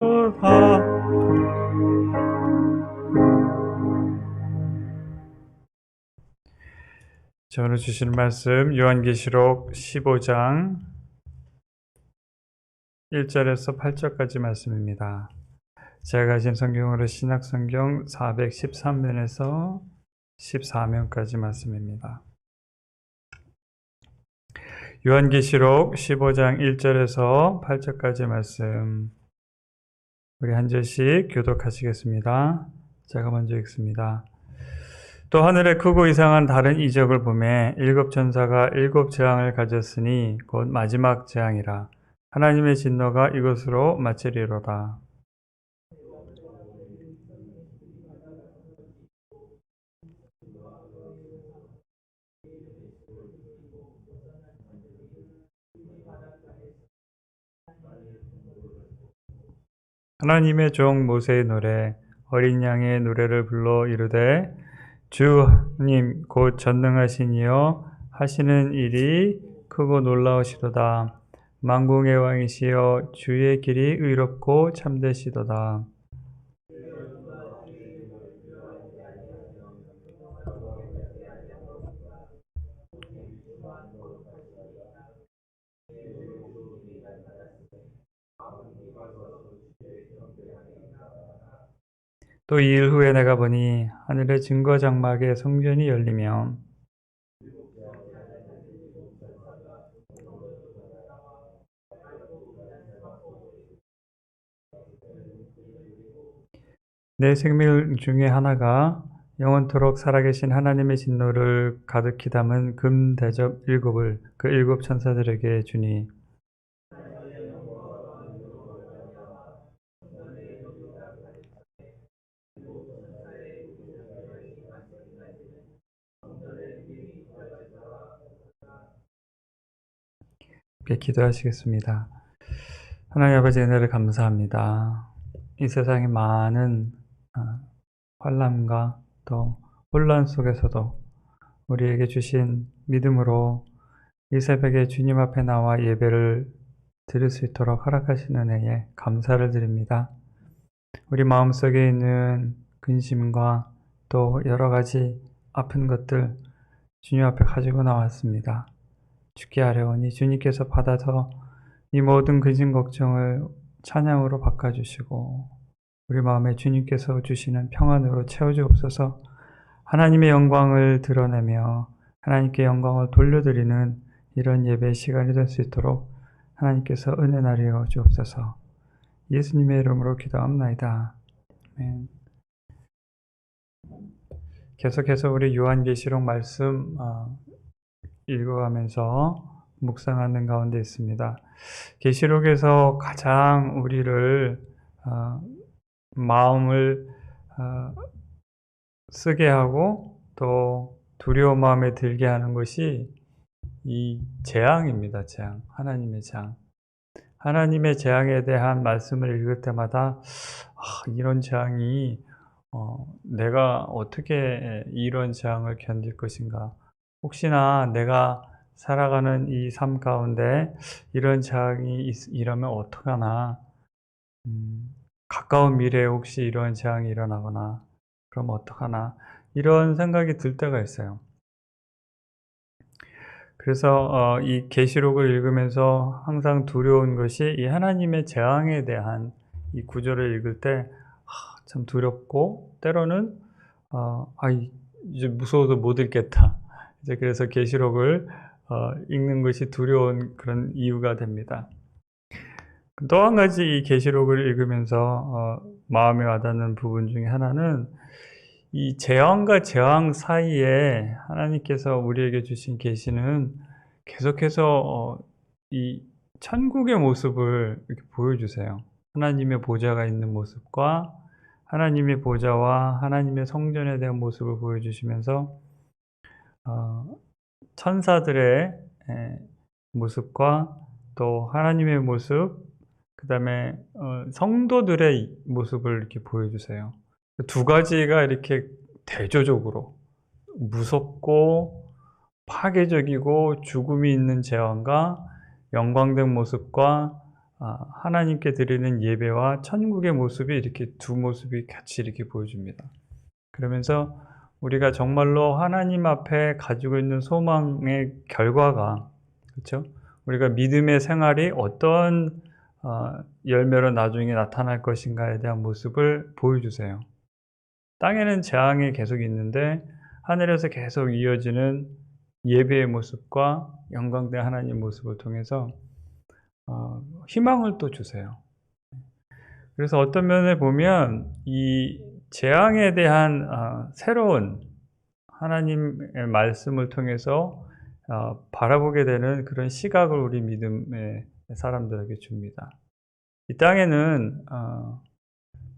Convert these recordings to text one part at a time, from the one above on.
자, 오늘 주시는 말씀 요한계시록 15장 1절에서 8절까지 말씀입니다. 제가 가진 성경으로 신약성경 413면에서 14면까지 말씀입니다. 요한계시록 15장 1절에서 8절까지 말씀, 우리 한 절씩 교독하시겠습니다. 제가 먼저 읽습니다. 또 하늘에 크고 이상한 다른 이적을 보매 일곱 천사가 일곱 재앙을 가졌으니 곧 마지막 재앙이라. 하나님의 진노가 이것으로 마치리로다. 하나님의 종 모세의 노래, 어린 양의 노래를 불러 이르되 주님 곧 전능하신 이여 하시는 일이 크고 놀라우시도다. 만국의 왕이시여 주의 길이 의롭고 참되시도다. 또 이 일 후에 내가 보니 하늘의 증거 장막의 성전이 열리며 내 생명 중에 하나가 영원토록 살아계신 하나님의 진노를 가득히 담은 금 대접 일곱을 그 일곱 천사들에게 주니 기도하시겠습니다. 하나님 아버지 은혜를 감사합니다. 이 세상의 많은 환난과 또 혼란 속에서도 우리에게 주신 믿음으로 이 새벽에 주님 앞에 나와 예배를 드릴 수 있도록 허락하신 은혜에 감사를 드립니다. 우리 마음속에 있는 근심과 또 여러 가지 아픈 것들 주님 앞에 가지고 나왔습니다. 주께 아뢰오니 주님께서 받아서 이 모든 근심 걱정을 찬양으로 바꿔주시고 우리 마음에 주님께서 주시는 평안으로 채워주옵소서. 하나님의 영광을 드러내며 하나님께 영광을 돌려드리는 이런 예배 시간이 될 수 있도록 하나님께서 은혜 나리여 주옵소서. 예수님의 이름으로 기도합나이다. 아멘. 계속해서 우리 요한계시록 말씀 읽어가면서 묵상하는 가운데 있습니다. 계시록에서 가장 우리를 마음을 쓰게 하고 또 두려운 마음에 들게 하는 것이 이 재앙입니다. 재앙, 하나님의 재앙. 하나님의 재앙에 대한 말씀을 읽을 때마다 이런 재앙이 내가 어떻게 이런 재앙을 견딜 것인가. 혹시나 내가 살아가는 이 삶 가운데 이런 재앙이 일어나면 어떡하나. 가까운 미래에 혹시 이런 재앙이 일어나거나 그럼 어떡하나. 이런 생각이 들 때가 있어요. 그래서 이 계시록을 읽으면서 항상 두려운 것이 이 하나님의 재앙에 대한 이 구절을 읽을 때 참 두렵고 때로는 이제 무서워서 못 읽겠다. 이제 그래서 계시록을 읽는 것이 두려운 그런 이유가 됩니다. 또 한 가지 이 계시록을 읽으면서 마음에 와닿는 부분 중에 하나는 이 재앙과 재앙 사이에 하나님께서 우리에게 주신 계시는 계속해서 이 천국의 모습을 이렇게 보여주세요. 하나님의 보좌가 있는 모습과 하나님의 보좌와 하나님의 성전에 대한 모습을 보여주시면서 천사들의 모습과 또 하나님의 모습, 그 다음에 성도들의 모습을 이렇게 보여주세요. 두 가지가 이렇게 대조적으로 무섭고 파괴적이고 죽음이 있는 재앙과 영광된 모습과 하나님께 드리는 예배와 천국의 모습이 이렇게 두 모습이 같이 이렇게 보여줍니다. 그러면서 우리가 정말로 하나님 앞에 가지고 있는 소망의 결과가, 그렇죠? 우리가 믿음의 생활이 어떤 열매로 나중에 나타날 것인가에 대한 모습을 보여주세요. 땅에는 재앙이 계속 있는데 하늘에서 계속 이어지는 예배의 모습과 영광된 하나님의 모습을 통해서 희망을 또 주세요. 그래서 어떤 면에 보면 이 재앙에 대한 새로운 하나님의 말씀을 통해서 바라보게 되는 그런 시각을 우리 믿음의 사람들에게 줍니다. 이 땅에는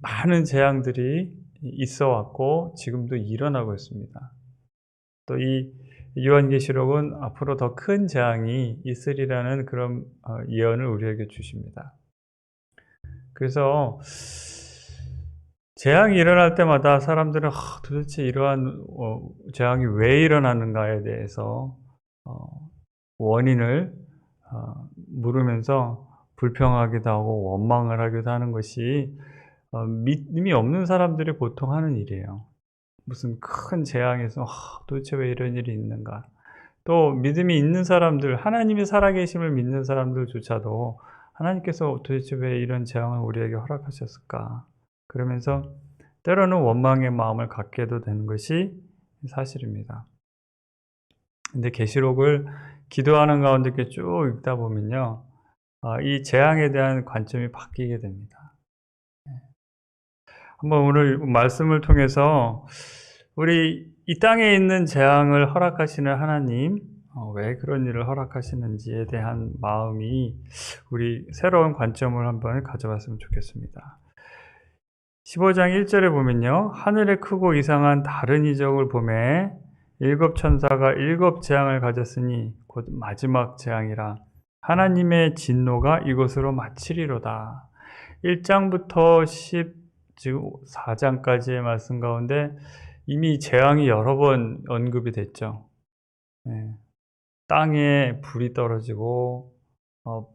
많은 재앙들이 있어 왔고 지금도 일어나고 있습니다. 또 이 요한계시록은 앞으로 더 큰 재앙이 있으리라는 그런 예언을 우리에게 주십니다. 그래서 재앙이 일어날 때마다 사람들은 도대체 이러한 재앙이 왜 일어나는가에 대해서 원인을 물으면서 불평하기도 하고 원망을 하기도 하는 것이 믿음이 없는 사람들이 보통 하는 일이에요. 무슨 큰 재앙에서 도대체 왜 이런 일이 있는가. 또 믿음이 있는 사람들, 하나님의 살아계심을 믿는 사람들조차도 하나님께서 도대체 왜 이런 재앙을 우리에게 허락하셨을까. 그러면서 때로는 원망의 마음을 갖게도 되는 것이 사실입니다. 근데 계시록을 기도하는 가운데 이렇게 쭉 읽다 보면요, 이 재앙에 대한 관점이 바뀌게 됩니다. 한번 오늘 말씀을 통해서 우리 이 땅에 있는 재앙을 허락하시는 하나님, 왜 그런 일을 허락하시는지에 대한 마음이 우리 새로운 관점을 한번 가져봤으면 좋겠습니다. 15장 1절에 보면요, 하늘에 크고 이상한 다른 이적을 보매 일곱 천사가 일곱 재앙을 가졌으니 곧 마지막 재앙이라 하나님의 진노가 이곳으로 마치리로다. 1장부터 4장까지의 말씀 가운데 이미 재앙이 여러 번 언급이 됐죠. 땅에 불이 떨어지고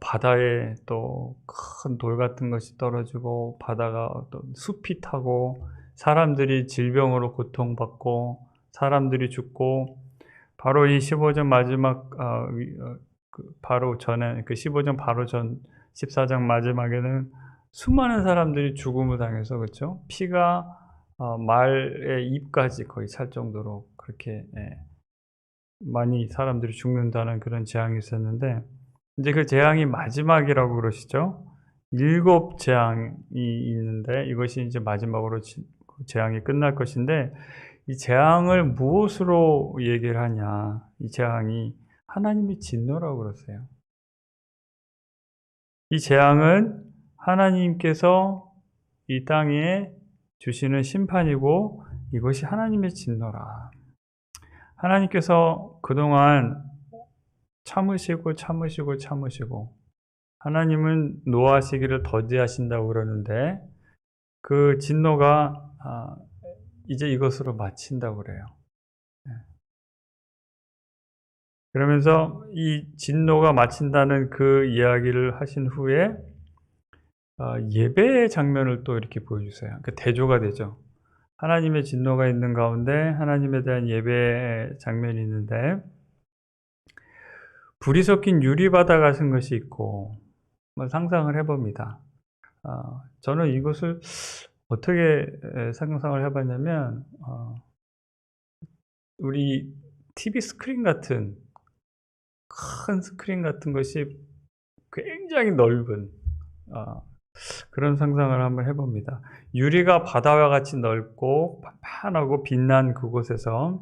바다에 또 큰 돌 같은 것이 떨어지고 바다가 또 숲이 타고 사람들이 질병으로 고통받고 사람들이 죽고 바로 이 15장 마지막 바로 전에 15장 바로 전 14장 마지막에는 수많은 사람들이 죽음을 당해서, 그렇죠? 피가 말의 입까지 거의 찰 정도로 그렇게 많이 사람들이 죽는다는 그런 재앙이 있었는데, 이제 그 재앙이 마지막이라고 그러시죠. 7 재앙이 있는데 이것이 이제 마지막으로 재앙이 끝날 것인데, 이 재앙을 무엇으로 얘기를 하냐? 이 재앙이 하나님의 진노라고 그러세요. 이 재앙은 하나님께서 이 땅에 주시는 심판이고 이것이 하나님의 진노라. 하나님께서 그동안 참으시고 하나님은 노하시기를 더디하신다고 그러는데 그 진노가 이제 이것으로 마친다고 그래요. 그러면서 이 진노가 마친다는 그 이야기를 하신 후에 예배의 장면을 또 이렇게 보여주세요. 그 대조가 되죠. 하나님의 진노가 있는 가운데 하나님에 대한 예배의 장면이 있는데 불이 섞인 유리바다 같은 것이 있고, 한번 상상을 해봅니다. 저는 이것을 어떻게 상상을 해봤냐면 우리 TV 스크린 같은 큰 스크린 같은 것이 굉장히 넓은 그런 상상을 한번 해봅니다. 유리가 바다와 같이 넓고 판판하고 빛난 그곳에서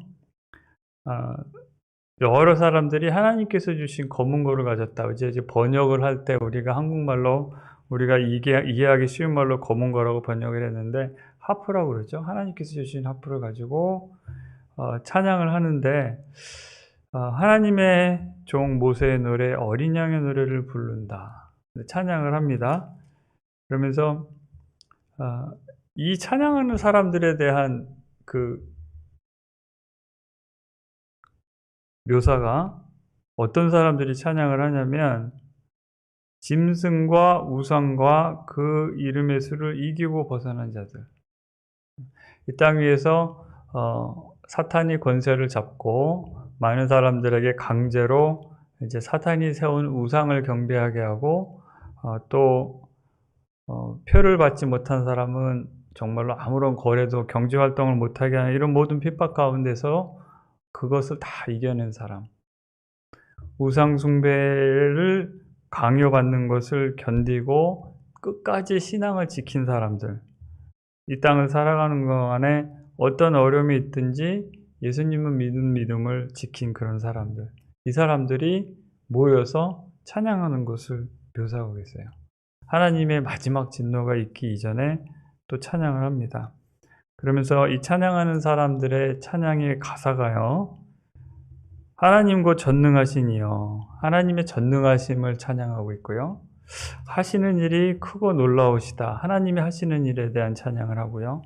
여러 사람들이 하나님께서 주신 검은 고를 가졌다. 이제 번역을 할 때 우리가 한국말로 우리가 이해하기 쉬운 말로 검은 거라고 번역을 했는데 하프라고 그러죠. 하나님께서 주신 하프를 가지고 찬양을 하는데 하나님의 종 모세의 노래 어린 양의 노래를 부른다. 찬양을 합니다. 그러면서 이 찬양하는 사람들에 대한 그 묘사가 어떤 사람들이 찬양을 하냐면 짐승과 우상과 그 이름의 수를 이기고 벗어난 자들. 이 땅 위에서 사탄이 권세를 잡고 많은 사람들에게 강제로 이제 사탄이 세운 우상을 경배하게 하고 또 표를 받지 못한 사람은 정말로 아무런 거래도 경제 활동을 못하게 하는 이런 모든 핍박 가운데서 그것을 다 이겨낸 사람. 우상 숭배를 강요받는 것을 견디고 끝까지 신앙을 지킨 사람들. 이 땅을 살아가는 동안에 어떤 어려움이 있든지 예수님을 믿은 믿음을 지킨 그런 사람들. 이 사람들이 모여서 찬양하는 것을 묘사하고 있어요. 하나님의 마지막 진노가 있기 이전에 또 찬양을 합니다. 그러면서 이 찬양하는 사람들의 찬양의 가사가요. 하나님 곧 전능하신 이여, 하나님의 전능하심을 찬양하고 있고요. 하시는 일이 크고 놀라우시다. 하나님이 하시는 일에 대한 찬양을 하고요.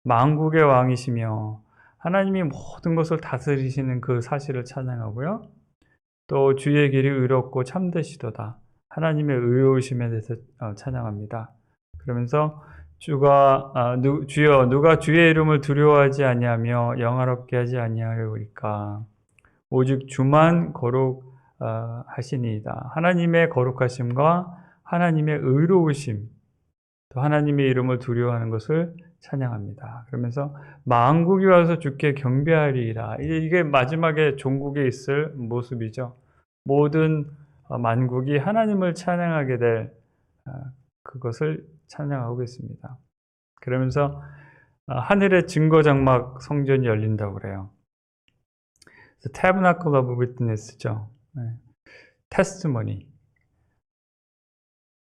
만국의 왕이시며 하나님이 모든 것을 다스리시는 그 사실을 찬양하고요. 또 주의 길이 의롭고 참되시도다. 하나님의 의로우심에 대해서 찬양합니다. 그러면서 주여 누가 주의 이름을 두려워하지 아니하며 영화롭게 하지 아니하리까. 오직 주만 거룩하시니이다. 하나님의 거룩하심과 하나님의 의로우심, 또 하나님의 이름을 두려워하는 것을 찬양합니다. 그러면서 만국이 와서 주께 경배하리이다. 이게 마지막에 종국에 있을 모습이죠. 모든 만국이 하나님을 찬양하게 될 그것을 찬양하고 있습니다. 그러면서 하늘의 증거 장막 성전이 열린다고 그래요. Tabernacle of Witness죠. 테스티머니.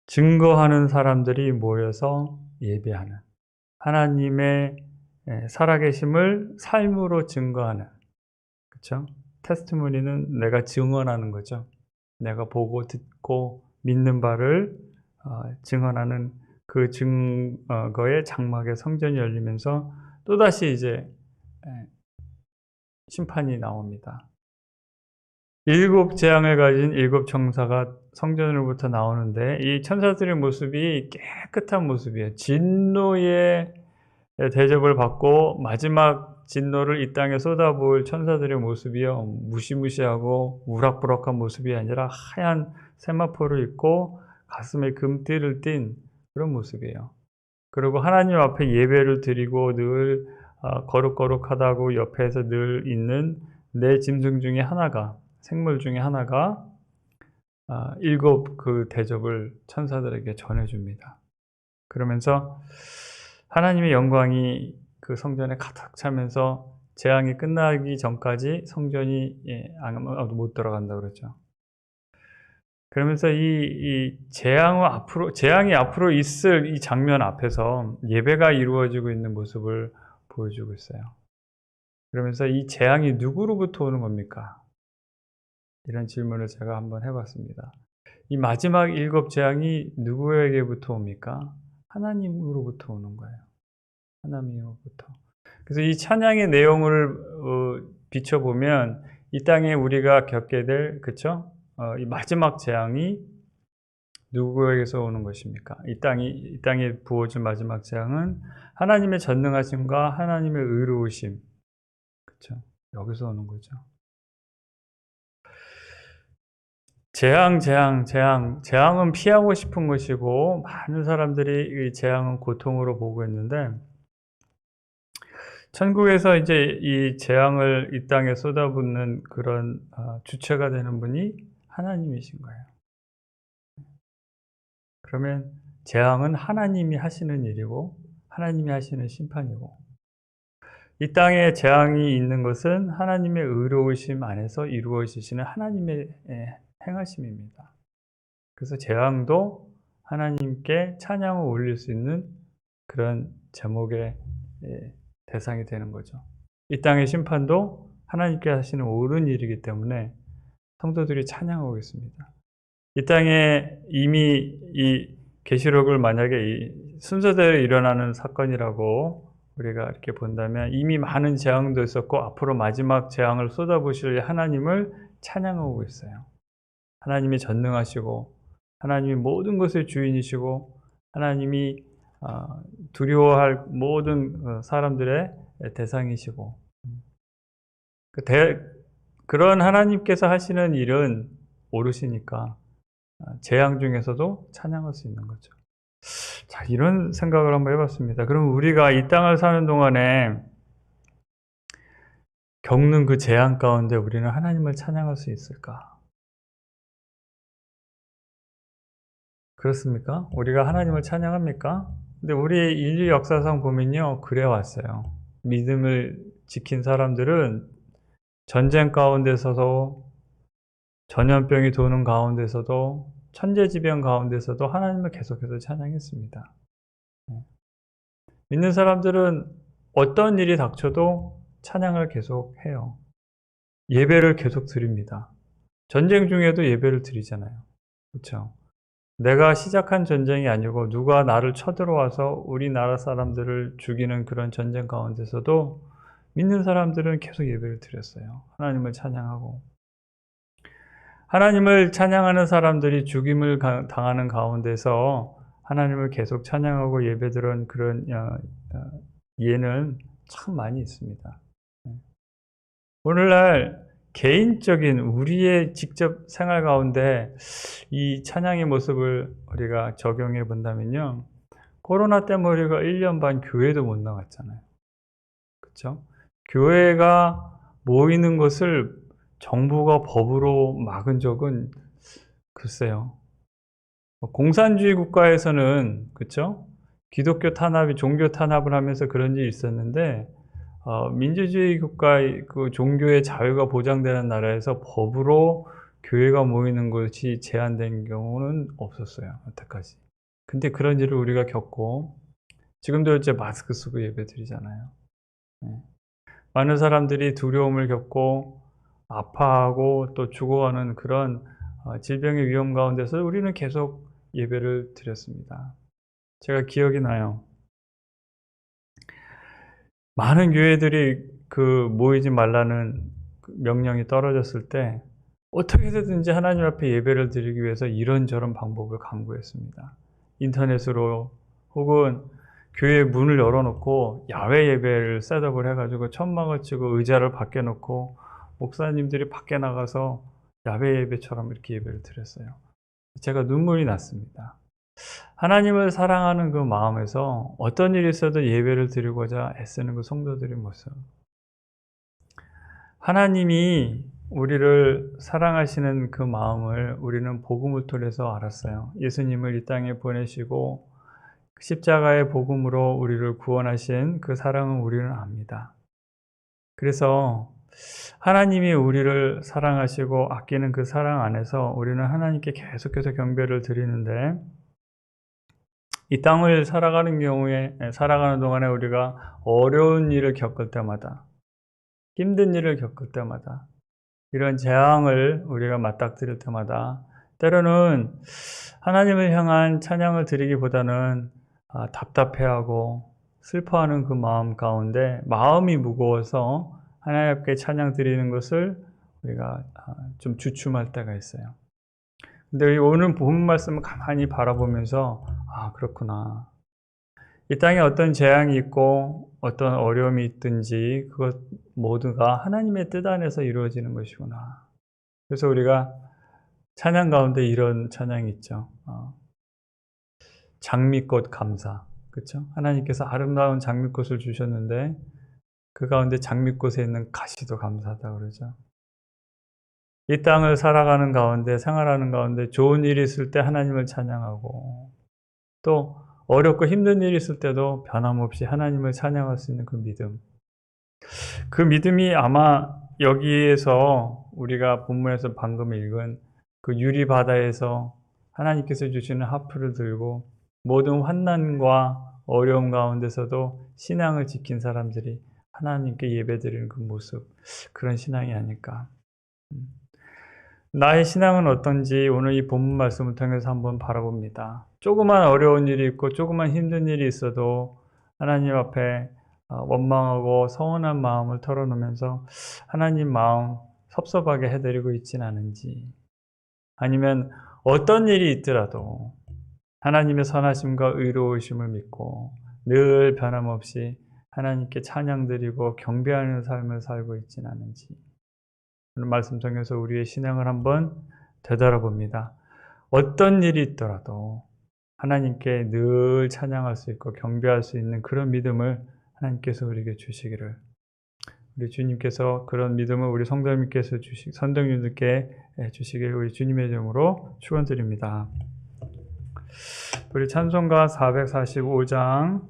증거하는 사람들이 모여서 예배하는 하나님의 살아계심을 삶으로 증거하는, 그렇죠? 테스티머니는 내가 증언하는 거죠. 내가 보고 듣고 믿는 바를 증언하는 그 증거의 장막의 성전이 열리면서 또다시 이제 심판이 나옵니다. 7 재앙을 가진 7 천사가 성전으로부터 나오는데 이 천사들의 모습이 깨끗한 모습이에요. 진노의 대접을 받고 마지막 진노를 이 땅에 쏟아부을 천사들의 모습이요. 무시무시하고 우락부락한 모습이 아니라 하얀 세마포를 입고 가슴에 금띠를 띤 그런 모습이에요. 그리고 하나님 앞에 예배를 드리고 늘 거룩거룩하다고 옆에서 늘 있는 내 짐승 중에 하나가, 생물 중에 하나가 7 그 대접을 천사들에게 전해줍니다. 그러면서 하나님의 영광이 그 성전에 가득 차면서 재앙이 끝나기 전까지 성전이 아무도 못 들어간다고 그랬죠. 그러면서 이 재앙이 앞으로 있을 이 장면 앞에서 예배가 이루어지고 있는 모습을 보여주고 있어요. 그러면서 이 재앙이 누구로부터 오는 겁니까? 이런 질문을 제가 한번 해봤습니다. 이 마지막 7 재앙이 누구에게부터 옵니까? 하나님으로부터 오는 거예요. 하나님으로부터. 그래서 이 찬양의 내용을 비춰보면 이 땅에 우리가 겪게 될, 그쵸? 이 마지막 재앙이 누구에게서 오는 것입니까? 이 땅에 부어진 마지막 재앙은 하나님의 전능하심과 하나님의 의로우심, 그쵸? 여기서 오는 거죠. 재앙은 피하고 싶은 것이고 많은 사람들이 이 재앙은 고통으로 보고 있는데 천국에서 이제 이 재앙을 이 땅에 쏟아붓는 그런 주체가 되는 분이 하나님이신 거예요. 그러면 재앙은 하나님이 하시는 일이고 하나님이 하시는 심판이고 이 땅에 재앙이 있는 것은 하나님의 의로우심 안에서 이루어지시는 하나님의 행하심입니다. 그래서 재앙도 하나님께 찬양을 올릴 수 있는 그런 제목의 대상이 되는 거죠. 이 땅의 심판도 하나님께 하시는 옳은 일이기 때문에 성도들이 찬양하고 있습니다. 이 땅에 이미 이 계시록을 만약에 순서대로 일어나는 사건이라고 우리가 이렇게 본다면 이미 많은 재앙도 있었고 앞으로 마지막 재앙을 쏟아부실 하나님을 찬양하고 있어요. 하나님이 전능하시고 하나님이 모든 것의 주인이시고 하나님이 두려워할 모든 사람들의 대상이시고 그런 하나님께서 하시는 일은 옳으시니까 재앙 중에서도 찬양할 수 있는 거죠. 자, 이런 생각을 한번 해봤습니다. 그럼 우리가 이 땅을 사는 동안에 겪는 그 재앙 가운데 우리는 하나님을 찬양할 수 있을까? 그렇습니까? 우리가 하나님을 찬양합니까? 근데 우리 인류 역사상 보면요, 그래 왔어요. 믿음을 지킨 사람들은 전쟁 가운데서도, 전염병이 도는 가운데서도, 천재지변 가운데서도 하나님을 계속해서 찬양했습니다. 믿는 사람들은 어떤 일이 닥쳐도 찬양을 계속 해요. 예배를 계속 드립니다. 전쟁 중에도 예배를 드리잖아요. 그렇죠? 내가 시작한 전쟁이 아니고 누가 나를 쳐들어와서 우리나라 사람들을 죽이는 그런 전쟁 가운데서도 믿는 사람들은 계속 예배를 드렸어요. 하나님을 찬양하고. 하나님을 찬양하는 사람들이 죽임을 당하는 가운데서 하나님을 계속 찬양하고 예배드린 그런 예는 참 많이 있습니다. 오늘날 개인적인 우리의 직접 생활 가운데 이 찬양의 모습을 우리가 적용해 본다면요. 코로나 때문에 우리가 1년 반 교회도 못 나갔잖아요. 그렇죠? 교회가 모이는 것을 정부가 법으로 막은 적은 글쎄요. 공산주의 국가에서는 그렇죠? 기독교 탄압이 종교 탄압을 하면서 그런 일이 있었는데 민주주의 국가의 그 종교의 자유가 보장되는 나라에서 법으로 교회가 모이는 것이 제한된 경우는 없었어요. 여태까지. 근데 그런 일을 우리가 겪고 지금도 이제 마스크 쓰고 예배 드리잖아요. 네. 많은 사람들이 두려움을 겪고 아파하고 또 죽어가는 그런 질병의 위험 가운데서 우리는 계속 예배를 드렸습니다. 제가 기억이 나요. 많은 교회들이 모이지 말라는 명령이 떨어졌을 때 어떻게 해서든지 하나님 앞에 예배를 드리기 위해서 이런저런 방법을 강구했습니다. 인터넷으로 혹은 교회 문을 열어놓고 야외 예배를 셋업을 해가지고 천막을 치고 의자를 밖에 놓고 목사님들이 밖에 나가서 야외 예배처럼 이렇게 예배를 드렸어요. 제가 눈물이 났습니다. 하나님을 사랑하는 그 마음에서 어떤 일이 있어도 예배를 드리고자 애쓰는 그 성도들의 모습. 하나님이 우리를 사랑하시는 그 마음을 우리는 복음을 통해서 알았어요. 예수님을 이 땅에 보내시고 십자가의 복음으로 우리를 구원하신 그 사랑은 우리는 압니다. 그래서 하나님이 우리를 사랑하시고 아끼는 그 사랑 안에서 우리는 하나님께 계속해서 경배를 드리는데 이 땅을 살아가는 동안에 우리가 어려운 일을 겪을 때마다, 힘든 일을 겪을 때마다, 이런 재앙을 우리가 맞닥뜨릴 때마다 때로는 하나님을 향한 찬양을 드리기보다는 답답해하고 슬퍼하는 그 마음 가운데 마음이 무거워서 하나님께 찬양 드리는 것을 우리가 좀 주춤할 때가 있어요. 근데 오늘 본문 말씀을 가만히 바라보면서 그렇구나. 이 땅에 어떤 재앙이 있고 어떤 어려움이 있든지 그것 모두가 하나님의 뜻 안에서 이루어지는 것이구나. 그래서 우리가 찬양 가운데 이런 찬양이 있죠. 장미꽃 감사. 그렇죠? 하나님께서 아름다운 장미꽃을 주셨는데 그 가운데 장미꽃에 있는 가시도 감사하다 그러죠. 이 땅을 살아가는 가운데 생활하는 가운데 좋은 일이 있을 때 하나님을 찬양하고 또 어렵고 힘든 일이 있을 때도 변함없이 하나님을 찬양할 수 있는 그 믿음. 그 믿음이 아마 여기에서 우리가 본문에서 방금 읽은 그 유리바다에서 하나님께서 주시는 하프를 들고 모든 환난과 어려움 가운데서도 신앙을 지킨 사람들이 하나님께 예배드리는 그 모습, 그런 신앙이 아닐까. 나의 신앙은 어떤지 오늘 이 본문 말씀을 통해서 한번 바라봅니다. 조그만 어려운 일이 있고 조그만 힘든 일이 있어도 하나님 앞에 원망하고 서운한 마음을 털어놓으면서 하나님 마음 섭섭하게 해드리고 있지는 않은지, 아니면 어떤 일이 있더라도 하나님의 선하심과 의로우심을 믿고 늘 변함없이 하나님께 찬양드리고 경배하는 삶을 살고 있지는 않은지, 오늘 말씀 통해서 우리의 신앙을 한번 되돌아봅니다. 어떤 일이 있더라도 하나님께 늘 찬양할 수 있고 경배할 수 있는 그런 믿음을 하나님께서 우리에게 주시기를, 우리 주님께서 그런 믿음을 우리 성도님께서 선동님들께 주시길 우리 주님의 이름으로 축원드립니다. 우리 찬송가 445장